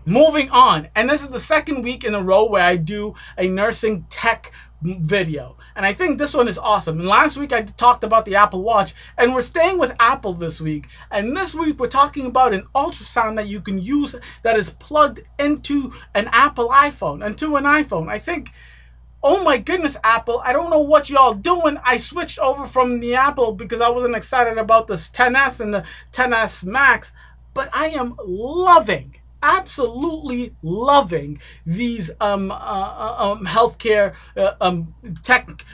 Moving on, and this is the second week in a row where I do a nursing tech video, and I think this one is awesome. And last week I talked about the Apple Watch, and we're staying with Apple this week. And this week we're talking about an ultrasound that you can use that is plugged into an Apple iPhone, I think, oh my goodness, Apple, I don't know what y'all doing. I switched over from the Apple because I wasn't excited about this 10s and the 10s Max, but I am loving, absolutely loving these healthcare tech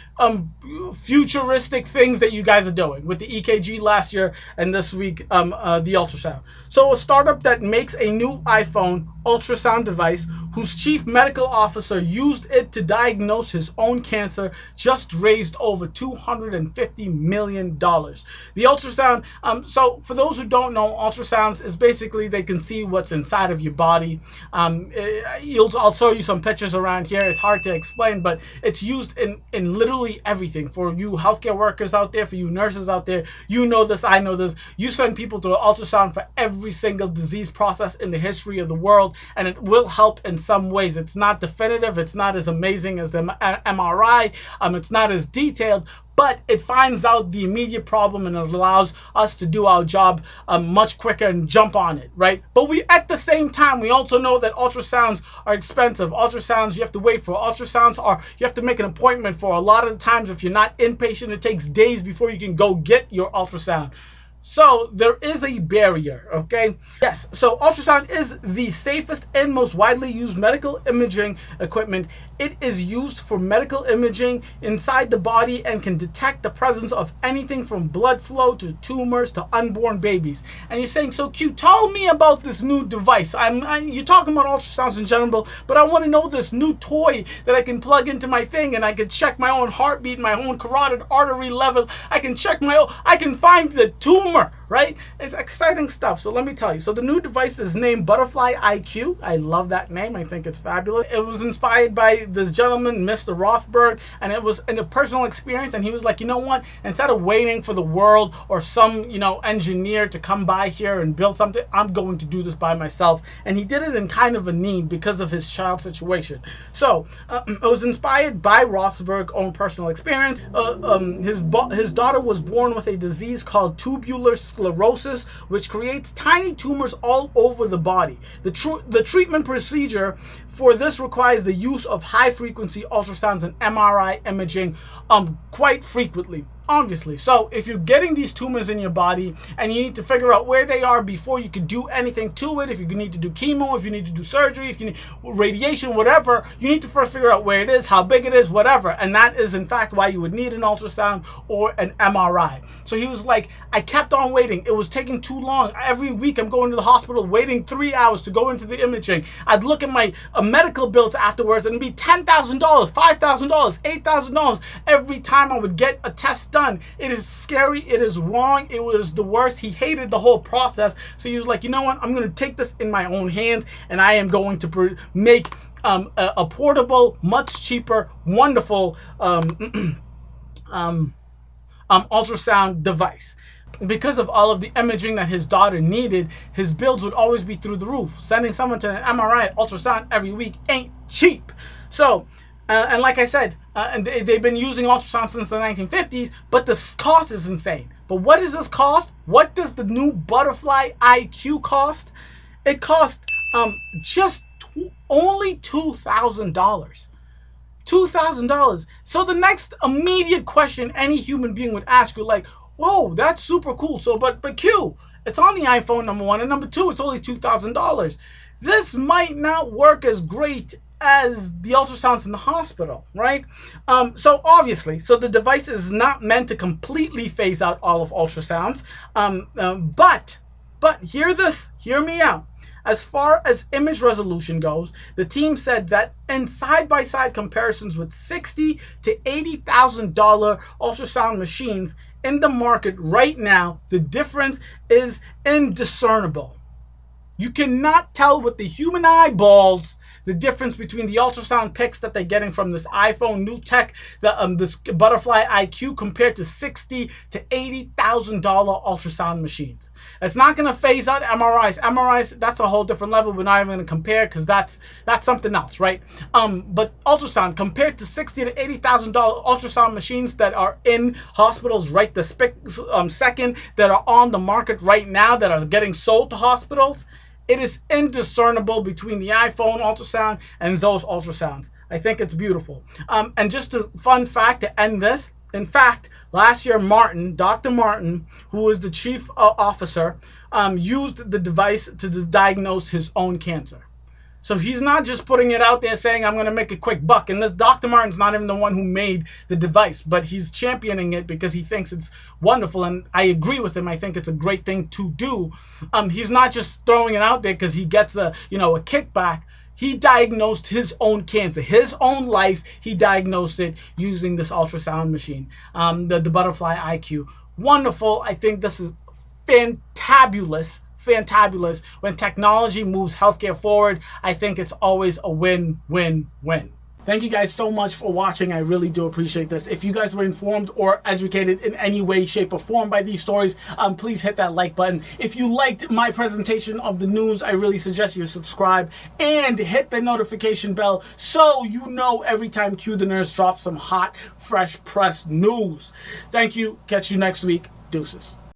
futuristic things that you guys are doing with the EKG last year and this week the ultrasound. So a startup that makes a new iPhone ultrasound device whose chief medical officer used it to diagnose his own cancer just raised over $250 million. The ultrasound, so for those who don't know, ultrasounds is basically they can see what's inside of your body. I'll show you some pictures around here. It's hard to explain, but it's used in literally everything. For you healthcare workers out there, for you nurses out there, you know this, I know this. You send people to an ultrasound for every single disease process in the history of the world, and it will help in some ways. It's not definitive, it's not as amazing as the MRI, it's not as detailed, but it finds out the immediate problem and it allows us to do our job much quicker and jump on it, right? But we, at the same time, we also know that ultrasounds are expensive. Ultrasounds you have to wait for. Ultrasounds are, you have to make an appointment for. A lot of the times, if you're not inpatient, it takes days before you can go get your ultrasound. So there is a barrier, okay? Yes, so ultrasound is the safest and most widely used medical imaging equipment. It is used for medical imaging inside the body and can detect the presence of anything from blood flow to tumors to unborn babies. And you're saying, so Q, tell me about this new device. You're talking about ultrasounds in general, but I want to know this new toy that I can plug into my thing and I can check my own heartbeat, my own carotid artery levels. I can find the tumor, right? It's exciting stuff. So let me tell you. So the new device is named Butterfly IQ. I love that name. I think it's fabulous. It was inspired by this gentleman, Mr. Rothberg, and it was in a personal experience. And he was like, you know what? Instead of waiting for the world or some, engineer to come by here and build something, I'm going to do this by myself. And he did it in kind of a need because of his child situation. So it was inspired by Rothberg's own personal experience. His daughter was born with a disease called tubular sclerosis, which creates tiny tumors all over the body. The treatment procedure for this requires the use of high-frequency ultrasounds and MRI imaging quite frequently, obviously. So if you're getting these tumors in your body and you need to figure out where they are before you can do anything to it, if you need to do chemo, if you need to do surgery, if you need radiation, whatever, you need to first figure out where it is, how big it is, whatever. And that is in fact why you would need an ultrasound or an MRI. So he was like, I kept on waiting. It was taking too long. Every week I'm going to the hospital waiting 3 hours to go into the imaging. I'd look at my medical bills afterwards and it'd be $10,000, $5,000, $8,000 every time I would get a test done. It is scary. It is wrong. It was the worst. He hated the whole process. So he was like, you know what? I'm going to take this in my own hands and I am going to make a portable, much cheaper, wonderful ultrasound device. Because of all of the imaging that his daughter needed, his bills would always be through the roof. Sending someone to an MRI ultrasound every week ain't cheap. So, and like I said, and they've been using ultrasound since the 1950s, but the cost is insane. But what does this cost? What does the new Butterfly IQ cost? It costs only $2,000. $2,000. So the next immediate question any human being would ask you, like, whoa, that's super cool. So, but Q, it's on the iPhone, number one, and number two, it's only $2,000. This might not work as great as the ultrasounds in the hospital, right? So obviously, so the device is not meant to completely phase out all of ultrasounds. But hear me out. As far as image resolution goes, the team said that in side-by-side comparisons with $60,000 to $80,000 ultrasound machines in the market right now, the difference is indiscernible. You cannot tell with the human eyeballs the difference between the ultrasound pics that they're getting from this iPhone new tech, this Butterfly IQ, compared to $60,000 to $80,000 ultrasound machines. It's not going to phase out MRIs. MRIs, that's a whole different level. We're not even going to compare because that's something else, right? But ultrasound, compared to $60,000 to $80,000 ultrasound machines that are in hospitals right this second, that are on the market right now, that are getting sold to hospitals, it is indiscernible between the iPhone ultrasound and those ultrasounds. I think it's beautiful. And just a fun fact to end this. In fact, last year, Dr. Martin, who was the chief officer, used the device to diagnose his own cancer. So he's not just putting it out there saying, I'm going to make a quick buck. And this Dr. Martin's not even the one who made the device, but he's championing it because he thinks it's wonderful. And I agree with him. I think it's a great thing to do. He's not just throwing it out there because he gets a kickback. He diagnosed his own cancer, his own life. He diagnosed it using this ultrasound machine, the Butterfly IQ. Wonderful. I think this is fantabulous. When technology moves healthcare forward, I think it's always a win-win-win. Thank you guys so much for watching. I really do appreciate this. If you guys were informed or educated in any way, shape, or form by these stories, please hit that like button. If you liked my presentation of the news, I really suggest you subscribe and hit the notification bell so you know every time Q the Nurse drops some hot, fresh press news. Thank you. Catch you next week. Deuces.